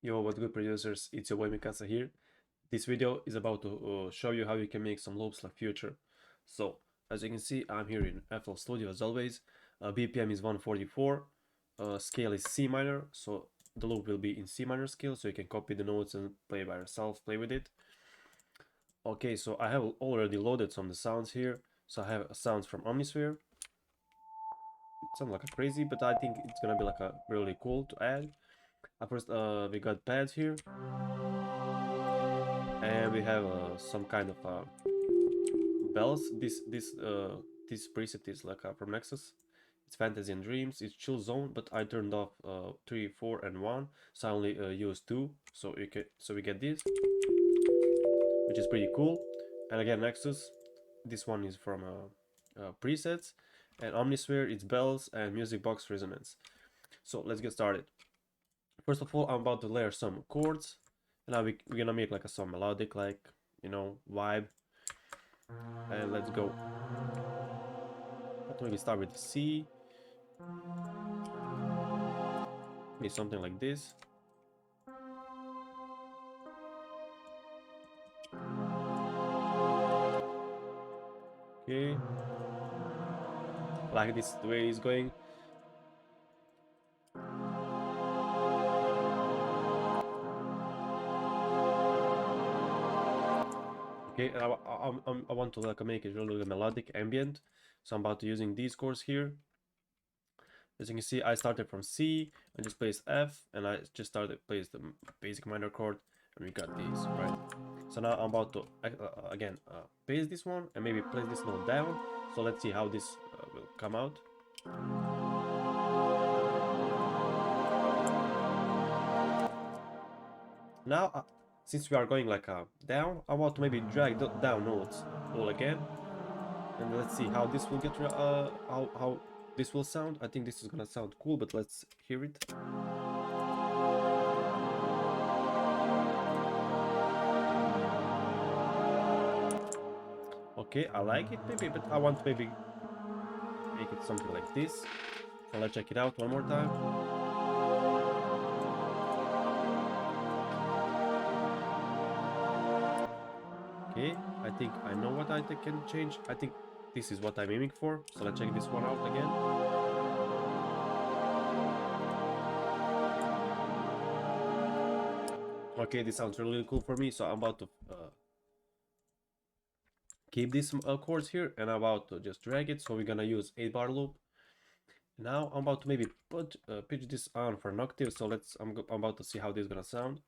Yo, what good producers, it's your boy Mikasa here. This video is about to show you how you can make some loops like future. So, as you can see, I'm here in FL Studio as always. BPM is 144, scale is C minor, so the loop will be in C minor scale, so you can copy the notes and play by yourself, play with it. Okay, so I have already loaded some of the sounds here. So I have sounds from Omnisphere. It sounds like a crazy, but I think it's gonna be like a really cool to add. First, we got pads here, and we have some kind of bells. This preset is like from Nexus. It's Fantasy and Dreams. It's Chill Zone, but I turned off 3, 4, and 1, so I only use 2. So we get this, which is pretty cool. And again, Nexus. This one is from presets, and Omnisphere. It's bells and music box resonance. So let's get started. First of all, I'm about to layer some chords, and now we're gonna make like some melodic, like vibe. And let's go. But maybe start with the C, maybe something like this. Okay, like this the way it's going. Okay, and I want to like make it really melodic, ambient. So I'm about to using these chords here. As you can see, I started from C and just placed F, and I just started placed the basic minor chord, and we got these, right? So now I'm about to again paste this one and maybe place this note down. So let's see how this will come out. Now, since we are going like down, I want to maybe drag the down notes all again, and let's see how this will get how this will sound. I think this is gonna sound cool, but let's hear it. Okay, I like it maybe, but I want to maybe make it something like this. So let's check it out one more time. Okay, I think I know what I can change. I think this is what I'm aiming for. So let's check this one out again. Okay, this sounds really cool for me. So I'm about to keep these chords here, and I'm about to just drag it. So we're gonna use 8-bar loop. Now I'm about to maybe pitch this on for an octave. So I'm about to see how this is gonna sound.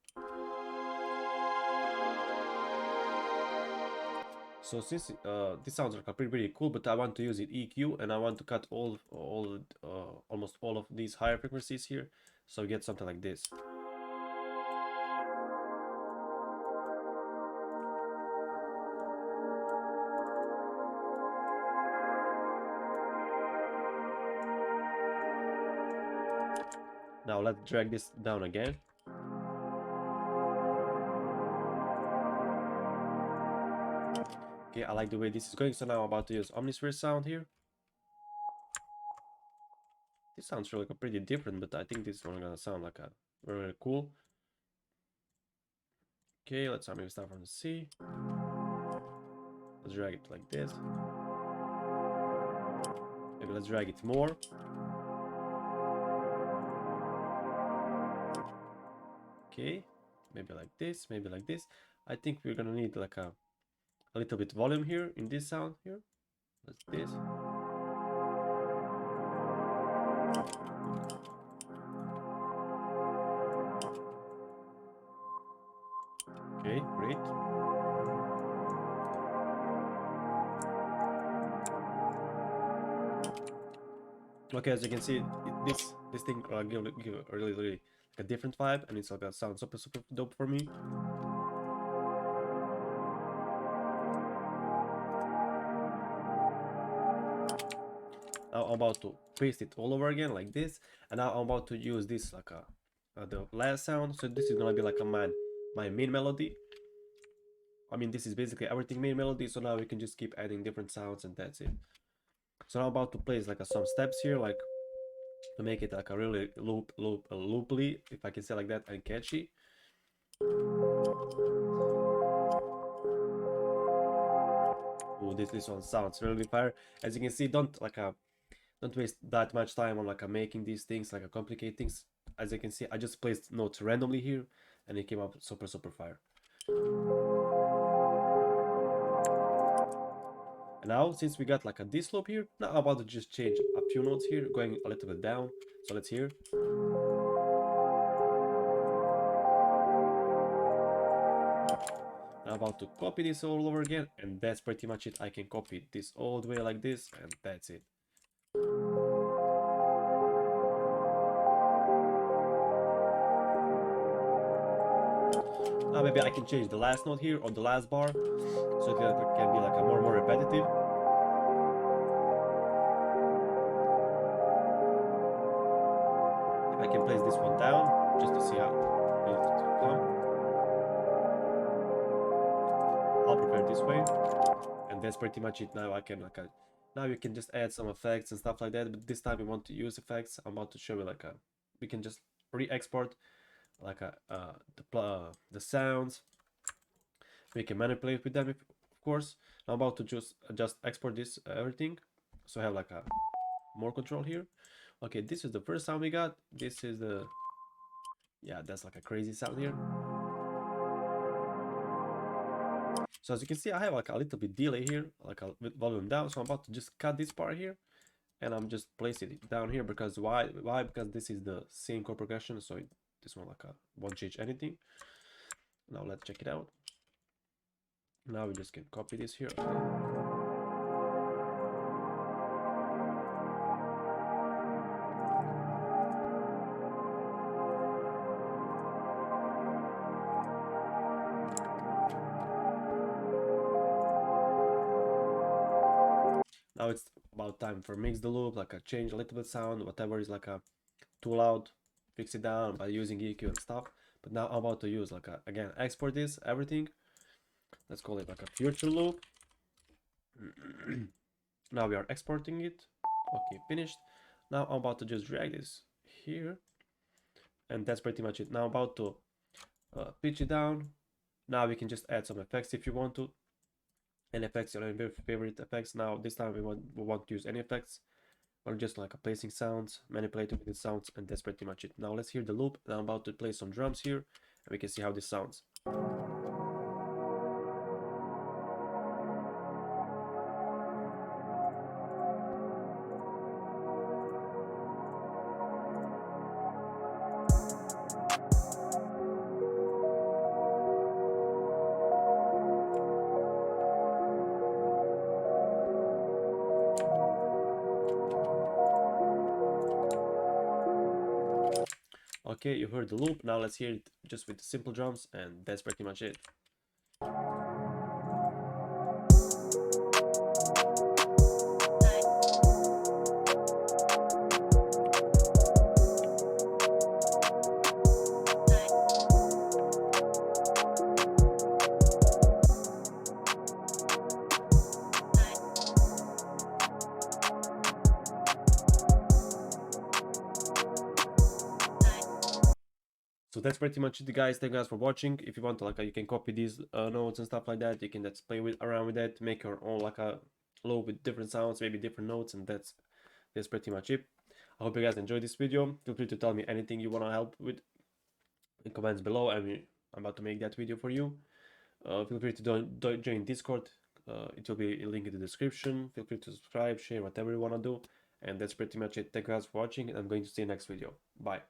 So since this sounds like pretty cool, but I want to use it EQ, and I want to cut almost all of these higher frequencies here, so we get something like this. Now let's drag this down again. Okay, I like the way this is going, so now I'm about to use Omnisphere sound here. This sounds really pretty different, but I think this one gonna sound like a very cool. Okay, let's maybe start from the C. Let's drag it like this. Maybe let's drag it more. Okay, maybe like this, maybe like this. I think we're gonna need like a little bit volume here in this sound here. That's this. Okay, great. Okay, as you can see, this thing give a really like a different vibe, and it's like a sound super dope for me. Now I'm about to paste it all over again like this, and now I'm about to use this like the last sound. So this is gonna be like my main melody. I mean, this is basically everything main melody. So now we can just keep adding different sounds, and that's it. So now I'm about to place like some steps here, like to make it like a really looply, if I can say like that, and catchy. Oh, this one sounds really fire. As you can see, don't waste that much time on making these things, complicate things. As you can see, I just placed notes randomly here, and it came up super fire. And now, since we got this loop here, now I'm about to just change a few notes here, going a little bit down. So let's hear. I'm about to copy this all over again, and that's pretty much it. I can copy this all the way like this, and that's it. Now maybe I can change the last note here, or the last bar, so it can be a more repetitive. If I can place this one down, just to see how it will come. I'll prepare this way, and that's pretty much it. Now I can now you can just add some effects and stuff like that, but this time we want to use effects. I'm about to show you we can just re-export the sounds. We can manipulate with them, of course. I'm about to just export this everything, so I have a more control here. Okay, this is the first sound we got. This is the, yeah, that's a crazy sound here. So as you can see, I have a little bit delay here, with volume down. So I'm about to just cut this part here, and I'm just placing it down here because why? Because this is the same chord progression, so this one won't change anything. Now let's check it out. Now we just can copy this here. Now it's about time for mix the loop, change a little bit sound, whatever is too loud, fix it down by using EQ and stuff. But now I'm about to use again, export this, everything. Let's call it a future loop. Now we are exporting it. Okay, finished. Now I'm about to just drag this here, and that's pretty much it. Now I'm about to pitch it down. Now we can just add some effects if you want to. Any effects, your favorite effects. Now this time we want to use any effects, or just placing sounds, manipulating with the sounds, and that's pretty much it. Now let's hear the loop. Now I'm about to play some drums here, and we can see how this sounds. Okay, you heard the loop. Now let's hear it just with the simple drums, and that's pretty much it. So that's pretty much it, guys. Thank you guys for watching. If you want to you can copy these notes and stuff like that. You can just play around with that, make your own loop with different sounds, maybe different notes, and that's pretty much it. I hope you guys enjoyed this video. Feel free to tell me anything you want to help with in comments below. I'm about to make that video for you. Feel free to join Discord. It will be a link in the description. Feel free to subscribe, share, whatever you want to do. And that's pretty much it. Thank you guys for watching, and I'm going to see you next video. Bye.